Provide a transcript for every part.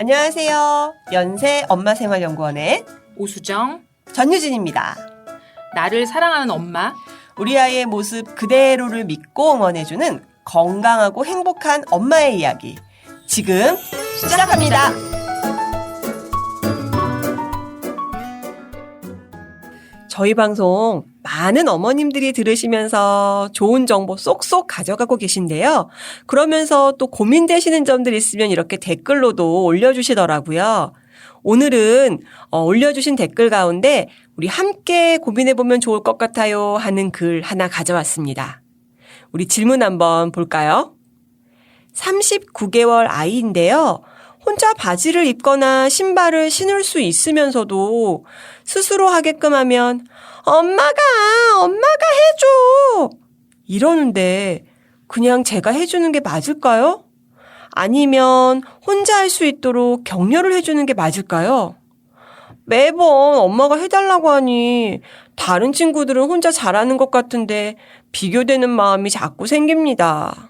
안녕하세요. 연세 엄마생활연구원의 오수정, 전유진입니다. 나를 사랑하는 엄마. 우리 아이의 모습 그대로를 믿고 응원해주는 건강하고 행복한 엄마의 이야기. 지금 시작합니다. 저희 방송 많은 어머님들이 들으시면서 좋은 정보 쏙쏙 가져가고 계신데요. 그러면서 또 고민되시는 점들 있으면 이렇게 댓글로도 올려주시더라고요. 오늘은 올려주신 댓글 가운데 우리 함께 고민해보면 좋을 것 같아요 하는 글 하나 가져왔습니다. 우리 질문 한번 볼까요? 39개월 아이인데요. 혼자 바지를 입거나 신발을 신을 수 있으면서도 스스로 하게끔 하면 엄마가 해줘! 이러는데 그냥 제가 해주는 게 맞을까요? 아니면 혼자 할 수 있도록 격려를 해주는 게 맞을까요? 매번 엄마가 해달라고 하니 다른 친구들은 혼자 잘하는 것 같은데 비교되는 마음이 자꾸 생깁니다.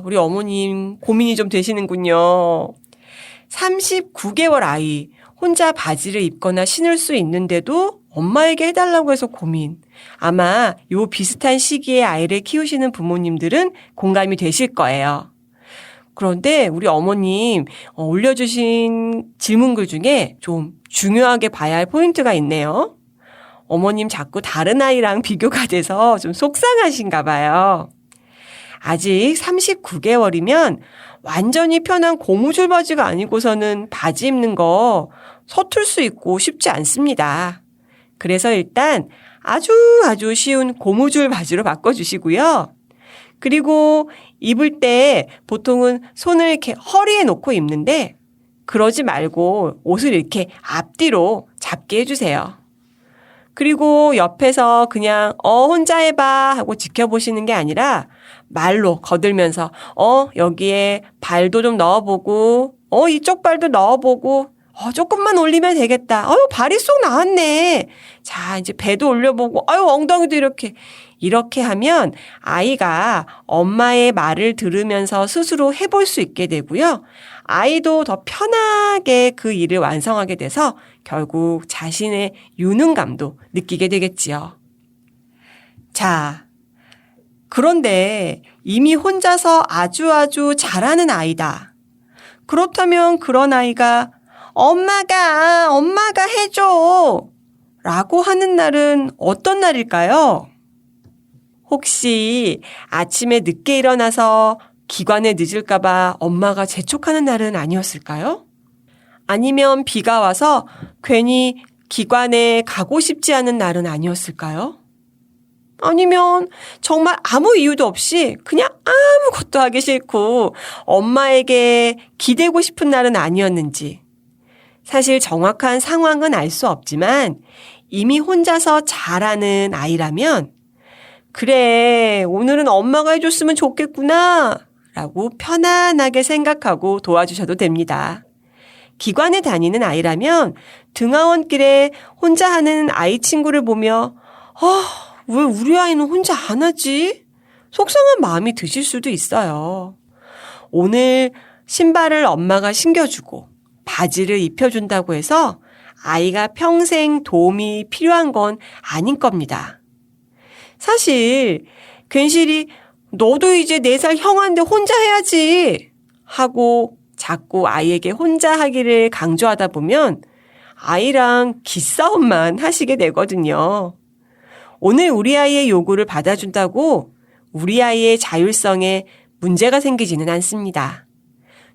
우리 어머님 고민이 좀 되시는군요. 39개월 아이, 혼자 바지를 입거나 신을 수 있는데도 엄마에게 해달라고 해서 고민. 아마 요 비슷한 시기에 아이를 키우시는 부모님들은 공감이 되실 거예요. 그런데 우리 어머님 올려주신 질문글 중에 좀 중요하게 봐야 할 포인트가 있네요. 어머님 자꾸 다른 아이랑 비교가 돼서 좀 속상하신가 봐요. 아직 39개월이면 완전히 편한 고무줄 바지가 아니고서는 바지 입는 거 서툴 수 있고 쉽지 않습니다. 그래서 일단 아주 쉬운 고무줄 바지로 바꿔주시고요. 그리고 입을 때 보통은 손을 이렇게 허리에 놓고 입는데 그러지 말고 옷을 이렇게 앞뒤로 잡게 해주세요. 그리고 옆에서 그냥 혼자 해봐 하고 지켜보시는 게 아니라 말로 거들면서 여기에 발도 좀 넣어보고 이쪽 발도 넣어보고 조금만 올리면 되겠다. 발이 쏙 나왔네. 자, 이제 배도 올려보고 엉덩이도 이렇게 하면 아이가 엄마의 말을 들으면서 스스로 해볼 수 있게 되고요. 아이도 더 편하게 그 일을 완성하게 돼서 결국 자신의 유능감도 느끼게 되겠지요. 자, 그런데 이미 혼자서 아주 잘하는 아이다. 그렇다면 그런 아이가 엄마가 해줘 라고 하는 날은 어떤 날일까요? 혹시 아침에 늦게 일어나서 기관에 늦을까봐 엄마가 재촉하는 날은 아니었을까요? 아니면 비가 와서 괜히 기관에 가고 싶지 않은 날은 아니었을까요? 아니면 정말 아무 이유도 없이 그냥 아무것도 하기 싫고 엄마에게 기대고 싶은 날은 아니었는지. 사실 정확한 상황은 알 수 없지만 이미 혼자서 잘하는 아이라면 그래, 오늘은 엄마가 해줬으면 좋겠구나 라고 편안하게 생각하고 도와주셔도 됩니다. 기관에 다니는 아이라면 등하원길에 혼자 하는 아이 친구를 보며 왜 우리 아이는 혼자 안 하지? 속상한 마음이 드실 수도 있어요. 오늘 신발을 엄마가 신겨주고 바지를 입혀준다고 해서 아이가 평생 도움이 필요한 건 아닌 겁니다. 사실 괜시리 너도 이제 4살 형한테 혼자 해야지 하고 자꾸 아이에게 혼자 하기를 강조하다 보면 아이랑 기싸움만 하시게 되거든요. 오늘 우리 아이의 요구를 받아준다고 우리 아이의 자율성에 문제가 생기지는 않습니다.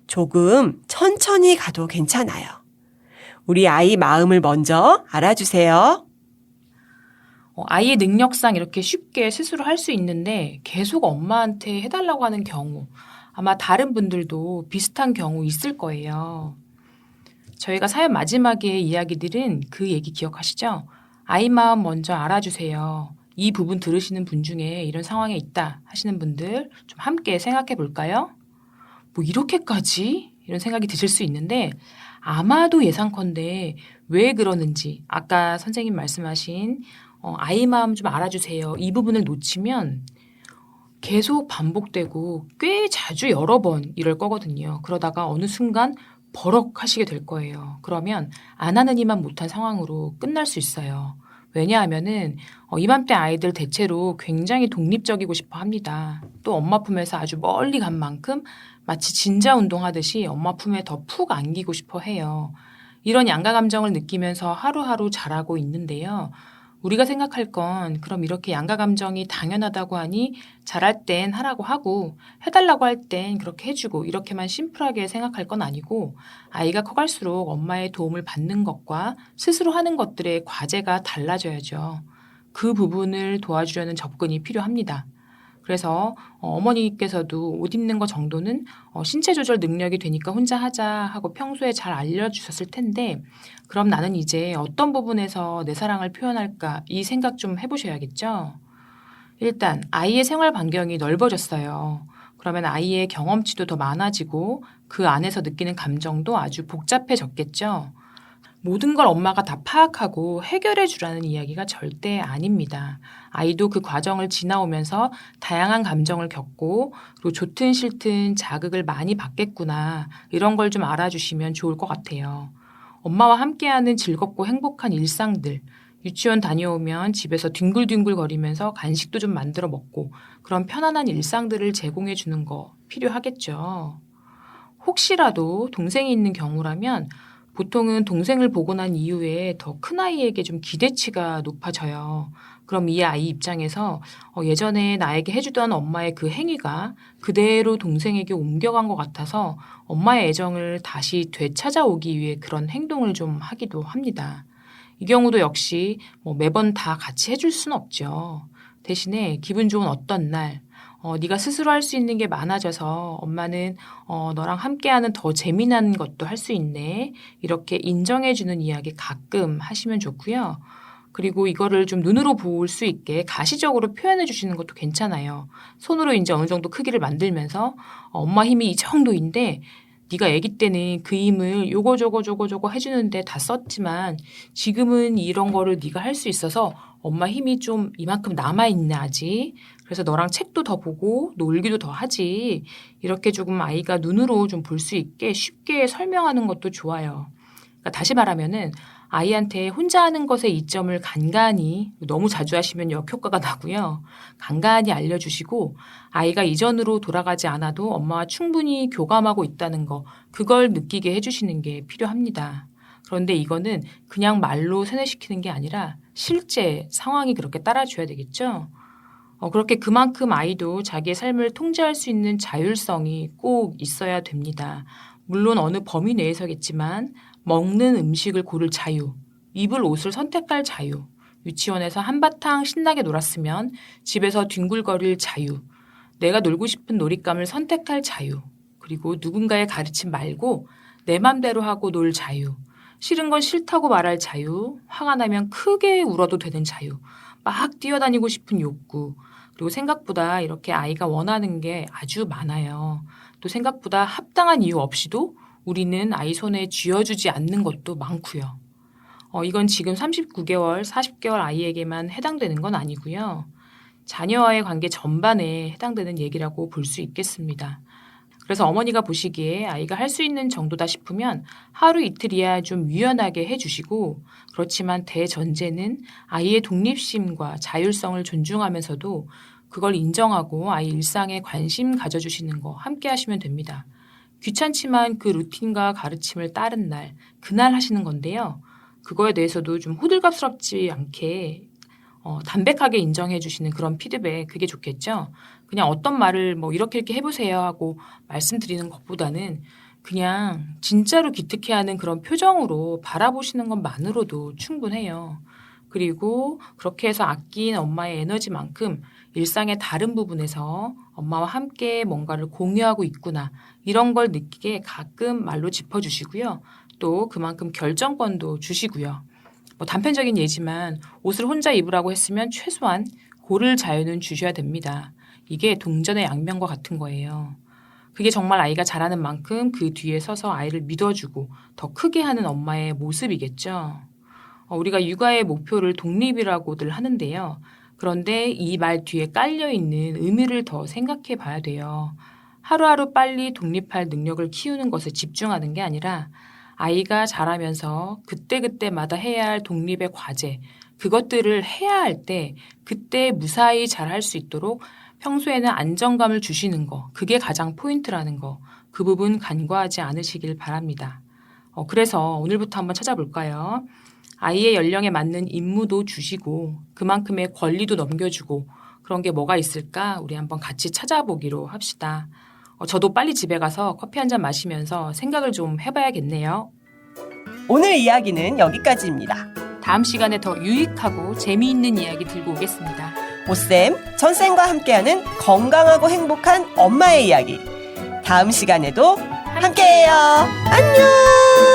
조금 천천히 가도 괜찮아요. 우리 아이 마음을 먼저 알아주세요. 아이의 능력상 이렇게 쉽게 스스로 할 수 있는데 계속 엄마한테 해달라고 하는 경우, 아마 다른 분들도 비슷한 경우 있을 거예요. 저희가 사연 마지막에 이야기들은 그 얘기 기억하시죠? 아이 마음 먼저 알아주세요. 이 부분 들으시는 분 중에 이런 상황에 있다 하시는 분들 좀 함께 생각해 볼까요? 뭐 이렇게까지? 이런 생각이 드실 수 있는데 아마도 예상컨대 왜 그러는지 아까 선생님 말씀하신 아이 마음 좀 알아주세요. 이 부분을 놓치면 계속 반복되고 꽤 자주 여러 번 이럴 거거든요. 그러다가 어느 순간 버럭 하시게 될 거예요. 그러면 안 하는 이만 못한 상황으로 끝날 수 있어요. 왜냐하면은 이맘때 아이들 대체로 굉장히 독립적이고 싶어 합니다. 또 엄마 품에서 아주 멀리 간 만큼 마치 진자 운동하듯이 엄마 품에 더 푹 안기고 싶어 해요. 이런 양가 감정을 느끼면서 하루하루 자라고 있는데요. 우리가 생각할 건 그럼 이렇게 양가 감정이 당연하다고 하니 잘할 땐 하라고 하고 해달라고 할 땐 그렇게 해주고 이렇게만 심플하게 생각할 건 아니고 아이가 커갈수록 엄마의 도움을 받는 것과 스스로 하는 것들의 과제가 달라져야죠. 그 부분을 도와주려는 접근이 필요합니다. 그래서 어머니께서도 옷 입는 거 정도는 신체 조절 능력이 되니까 혼자 하자 하고 평소에 잘 알려주셨을 텐데 그럼 나는 이제 어떤 부분에서 내 사랑을 표현할까 이 생각 좀 해보셔야겠죠. 일단 아이의 생활 반경이 넓어졌어요. 그러면 아이의 경험치도 더 많아지고 그 안에서 느끼는 감정도 아주 복잡해졌겠죠. 모든 걸 엄마가 다 파악하고 해결해 주라는 이야기가 절대 아닙니다. 아이도 그 과정을 지나오면서 다양한 감정을 겪고 그리고 좋든 싫든 자극을 많이 받겠구나 이런 걸 좀 알아주시면 좋을 것 같아요. 엄마와 함께하는 즐겁고 행복한 일상들, 유치원 다녀오면 집에서 뒹굴뒹굴 거리면서 간식도 좀 만들어 먹고 그런 편안한 일상들을 제공해 주는 거 필요하겠죠. 혹시라도 동생이 있는 경우라면 보통은 동생을 보고 난 이후에 더 큰 아이에게 좀 기대치가 높아져요. 그럼 이 아이 입장에서 예전에 나에게 해주던 엄마의 그 행위가 그대로 동생에게 옮겨간 것 같아서 엄마의 애정을 다시 되찾아오기 위해 그런 행동을 좀 하기도 합니다. 이 경우도 역시 매번 다 같이 해줄 수는 없죠. 대신에 기분 좋은 어떤 날, 네가 스스로 할 수 있는 게 많아져서 엄마는 너랑 함께하는 더 재미난 것도 할 수 있네. 이렇게 인정해주는 이야기 가끔 하시면 좋고요. 그리고 이거를 좀 눈으로 볼 수 있게 가시적으로 표현해 주시는 것도 괜찮아요. 손으로 이제 어느 정도 크기를 만들면서 엄마 힘이 이 정도인데 네가 아기 때는 그 힘을 요거 저거 해주는데 다 썼지만 지금은 이런 거를 네가 할 수 있어서 엄마 힘이 좀 이만큼 남아있네 아직. 그래서 너랑 책도 더 보고 놀기도 더 하지. 이렇게 조금 아이가 눈으로 좀 볼 수 있게 쉽게 설명하는 것도 좋아요. 그러니까 다시 말하면은 아이한테 혼자 하는 것의 이점을 간간히 너무 자주 하시면 역효과가 나고요. 간간히 알려주시고 아이가 이전으로 돌아가지 않아도 엄마와 충분히 교감하고 있다는 거 그걸 느끼게 해주시는 게 필요합니다. 그런데 이거는 그냥 말로 세뇌시키는 게 아니라 실제 상황이 그렇게 따라줘야 되겠죠. 그렇게 그만큼 아이도 자기의 삶을 통제할 수 있는 자율성이 꼭 있어야 됩니다. 물론 어느 범위 내에서겠지만 먹는 음식을 고를 자유, 입을 옷을 선택할 자유, 유치원에서 한바탕 신나게 놀았으면 집에서 뒹굴거릴 자유, 내가 놀고 싶은 놀잇감을 선택할 자유, 그리고 누군가의 가르침 말고 내 맘대로 하고 놀 자유, 싫은 건 싫다고 말할 자유, 화가 나면 크게 울어도 되는 자유, 막 뛰어다니고 싶은 욕구, 그리고 생각보다 이렇게 아이가 원하는 게 아주 많아요. 또 생각보다 합당한 이유 없이도 우리는 아이 손에 쥐어주지 않는 것도 많고요. 이건 지금 39개월, 40개월 아이에게만 해당되는 건 아니고요. 자녀와의 관계 전반에 해당되는 얘기라고 볼 수 있겠습니다. 그래서 어머니가 보시기에 아이가 할 수 있는 정도다 싶으면 하루 이틀이야 좀 유연하게 해주시고 그렇지만 대전제는 아이의 독립심과 자율성을 존중하면서도 그걸 인정하고 아이 일상에 관심 가져주시는 거 함께 하시면 됩니다. 귀찮지만 그 루틴과 가르침을 따른 날, 그날 하시는 건데요. 그거에 대해서도 좀 호들갑스럽지 않게 담백하게 인정해 주시는 그런 피드백 그게 좋겠죠. 그냥 어떤 말을 이렇게 해보세요 하고 말씀드리는 것보다는 그냥 진짜로 기특해하는 그런 표정으로 바라보시는 것만으로도 충분해요. 그리고 그렇게 해서 아낀 엄마의 에너지만큼 일상의 다른 부분에서 엄마와 함께 뭔가를 공유하고 있구나 이런 걸 느끼게 가끔 말로 짚어주시고요. 또 그만큼 결정권도 주시고요. 단편적인 예지만 옷을 혼자 입으라고 했으면 최소한 고를 자유는 주셔야 됩니다. 이게 동전의 양면과 같은 거예요. 그게 정말 아이가 잘하는 만큼 그 뒤에 서서 아이를 믿어주고 더 크게 하는 엄마의 모습이겠죠. 우리가 육아의 목표를 독립이라고들 하는데요. 그런데 이 말 뒤에 깔려있는 의미를 더 생각해 봐야 돼요. 하루하루 빨리 독립할 능력을 키우는 것에 집중하는 게 아니라 아이가 자라면서 그때그때마다 해야 할 독립의 과제, 그것들을 해야 할 때 그때 무사히 잘할 수 있도록 평소에는 안정감을 주시는 거, 그게 가장 포인트라는 거, 그 부분 간과하지 않으시길 바랍니다. 그래서 오늘부터 한번 찾아볼까요? 아이의 연령에 맞는 임무도 주시고 그만큼의 권리도 넘겨주고 그런 게 뭐가 있을까 우리 한번 같이 찾아보기로 합시다. 저도 빨리 집에 가서 커피 한 잔 마시면서 생각을 좀 해봐야겠네요. 오늘 이야기는 여기까지입니다. 다음 시간에 더 유익하고 재미있는 이야기 들고 오겠습니다. 오쌤, 전쌤과 함께하는 건강하고 행복한 엄마의 이야기. 다음 시간에도 함께해요. 안녕!